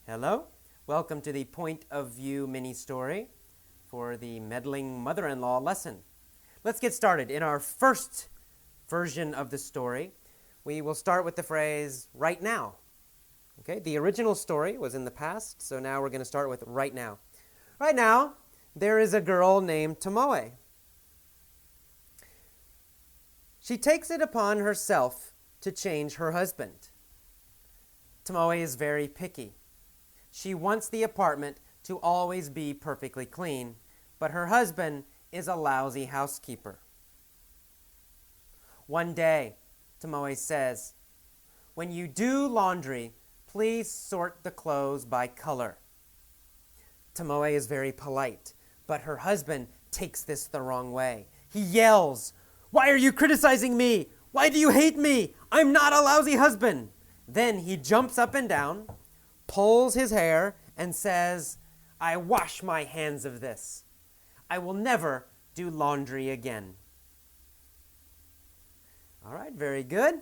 Hello, welcome to the Point of View mini story for the Meddling Mother-In-Law lesson. Let's get started. In our first version of the story, we will start with the phrase, right now. Okay, the original story was in the past, so now we're going to start with right now. Right now, there is a girl named Tomoe. She takes it upon herself to change her husband. Tomoe is very picky. She wants the apartment to always be perfectly clean, but her husband is a lousy housekeeper. One day, Tomoe says, "When you do laundry, please sort the clothes by color." Tomoe is very polite, but her husband takes this the wrong way. He yells, "Why are you criticizing me? Why do you hate me? I'm not a lousy husband." Then he jumps up and down, pulls his hair, and says, "I wash my hands of this. I will never do laundry again." All right, very good.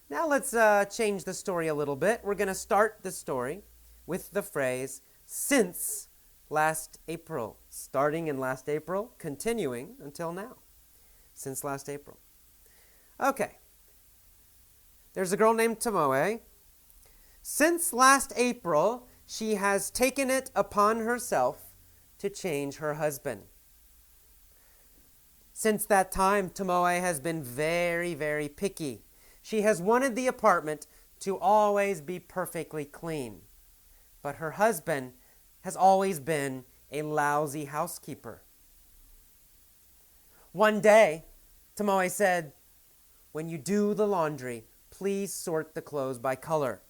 Now let's change the story a little bit. We're going to start the story with the phrase, since last April. Starting in last April, continuing until now. Since last April. Okay. There's a girl named Tomoe. Since last April, she has taken it upon herself to change her husband. Since that time, Tomoe has been very, very picky. She has wanted the apartment to always be perfectly clean. But her husband has always been a lousy housekeeper. One day, Tomoe said, "When you do the laundry, please sort the clothes by color."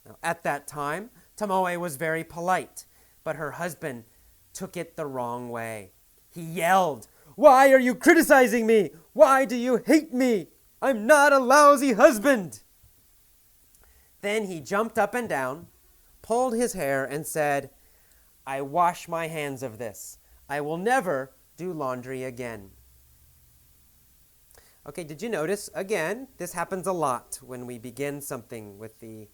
Now, at that time, Tomoe was very polite, but her husband took it the wrong way. He yelled, "Why are you criticizing me? Why do you hate me? I'm not a lousy husband." Then he jumped up and down, pulled his hair, and said, "I wash my hands of this. I will never do laundry again." Okay, did you notice? Again, this happens a lot when we begin something with the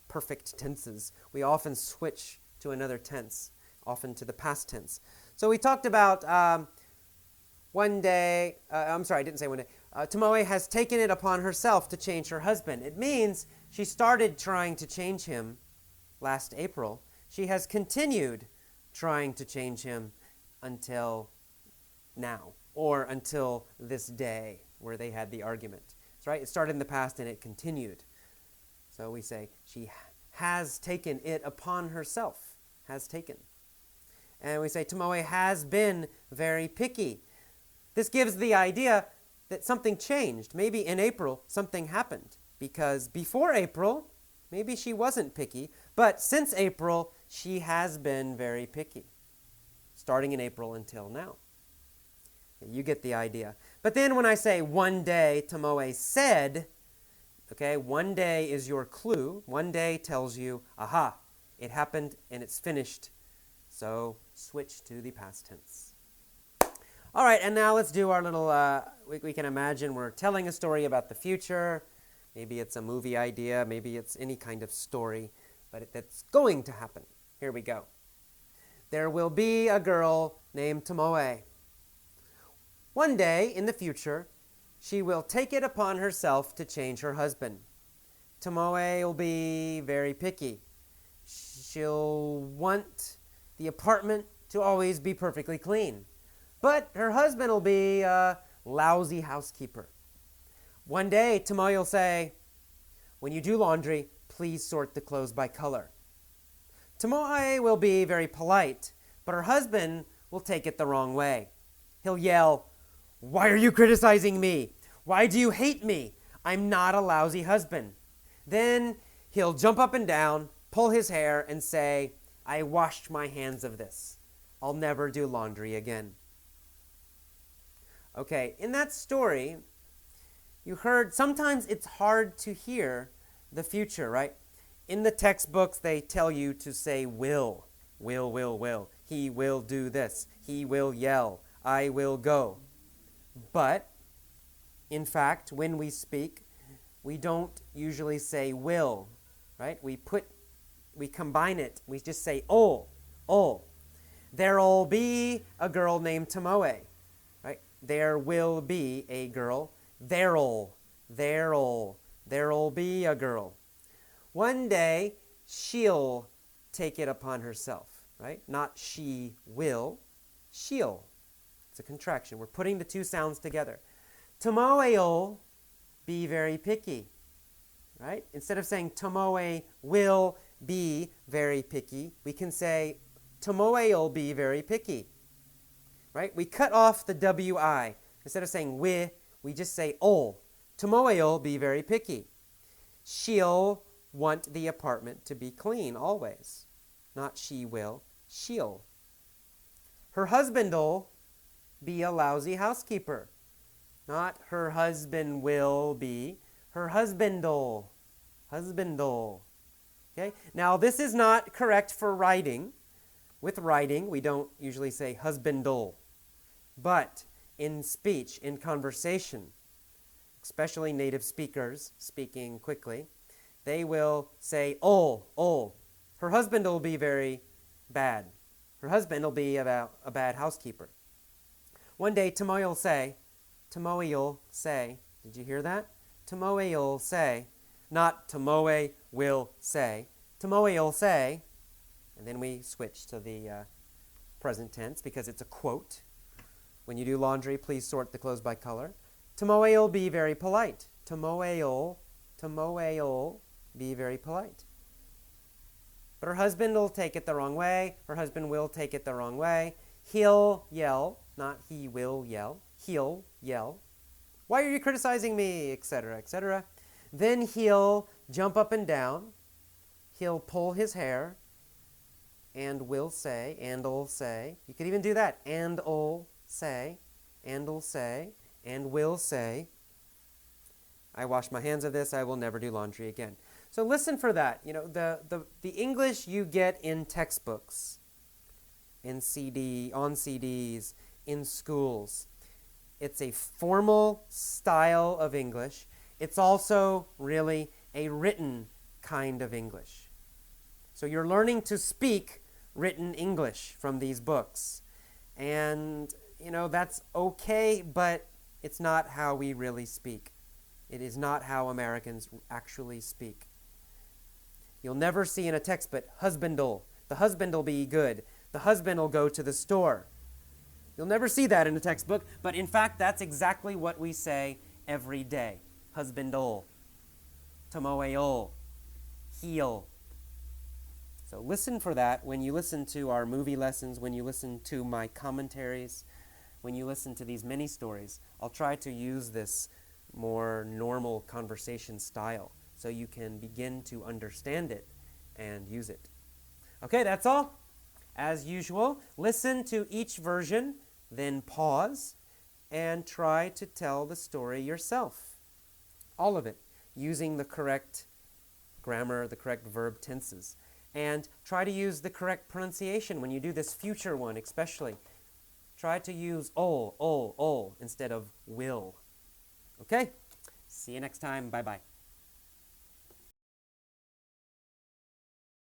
perfect tenses. We often switch to another tense, often to the past tense. So we talked about one day, I didn't say one day. Tomoe has taken it upon herself to change her husband. It means she started trying to change him last April. She has continued trying to change him until now, or until this day where they had the argument. That's right. It started in the past and it continued. So we say she has taken it upon herself. Has taken. And we say Tomoe has been very picky. This gives the idea that something changed. Maybe in April something happened. Because before April, maybe she wasn't picky. But since April, she has been very picky. Starting in April until now. You get the idea. But then when I say one day, Tomoe said, okay, one day is your clue. One day tells you, aha, it happened and it's finished. So switch to the past tense. All right, and now let's do our little, we can imagine we're telling a story about the future. Maybe it's a movie idea. Maybe it's any kind of story. But that's going to happen. Here we go. There will be a girl named Tomoe. One day in the future, she will take it upon herself to change her husband. Tomoe will be very picky. She'll want the apartment to always be perfectly clean. But her husband will be a lousy housekeeper. One day, Tomoe will say, "When you do laundry, please sort the clothes by color." Tomoe will be very polite, but her husband will take it the wrong way. He'll yell, "Why are you criticizing me? Why do you hate me? I'm not a lousy husband." Then he'll jump up and down, pull his hair, and say, "I washed my hands of this. I'll never do laundry again." Okay, in that story, you heard sometimes it's hard to hear the future, right? In the textbooks, they tell you to say will. Will. He will do this. He will yell. I will go. But, in fact, when we speak, we don't usually say will, right? We put we combine it. We just say ol, ol. There'll be a girl named Tomoe, right? There will be a girl. There'll be a girl. One day, she'll take it upon herself, right? Not she will, she'll. It's a contraction. We're putting the two sounds together. Tomoe'll be very picky, right? Instead of saying Tomoe will be very picky, we can say Tomoe'll be very picky, right? We cut off the wi. Instead of saying we just say ol. Tomoe'll be very picky. She'll want the apartment to be clean always. Not she will, she'll. Her husband'll be a lousy housekeeper. Not her husband will be, her husband'll. Husband'll. Okay? Now, this is not correct for writing. With writing, we don't usually say husband'll. But in speech, in conversation, especially native speakers speaking quickly, they will say ol. Her husband'll be very bad. Her husband'll be a bad housekeeper. One day, Tomoe'll say, did you hear that? Tomoe'll say, not Tomoe will say. Tomoe'll say, and then we switch to the present tense because it's a quote. When you do laundry, please sort the clothes by color. Tomoe'll be very polite. Tomoe'll be very polite. But her husband will take it the wrong way. Her husband will take it the wrong way. He'll yell, not he will yell. He'll yell. Why are you criticizing me? Etc., etc. Then he'll jump up and down. He'll pull his hair. And will say, and'll say. You could even do that. And'll say, and'll say, and will say. I wash my hands of this. I will never do laundry again. So listen for that. You know, the English you get in textbooks, on CDs, in schools. It's a formal style of English. It's also really a written kind of English. So you're learning to speak written English from these books. And, you know, that's okay, but it's not how we really speak. It is not how Americans actually speak. You'll never see in a textbook, husband'll. The husband'll be good. The husband will go to the store. You'll never see that in a textbook, but in fact, that's exactly what we say every day. Husband'll, Tomoe'll, he'll. So listen for that when you listen to our movie lessons, when you listen to my commentaries, when you listen to these mini stories. I'll try to use this more normal conversation style so you can begin to understand it and use it. Okay, that's all. As usual, listen to each version, then pause, and try to tell the story yourself. All of it, using the correct grammar, the correct verb tenses. And try to use the correct pronunciation when you do this future one, especially. Try to use ol instead of will. Okay? See you next time. Bye-bye.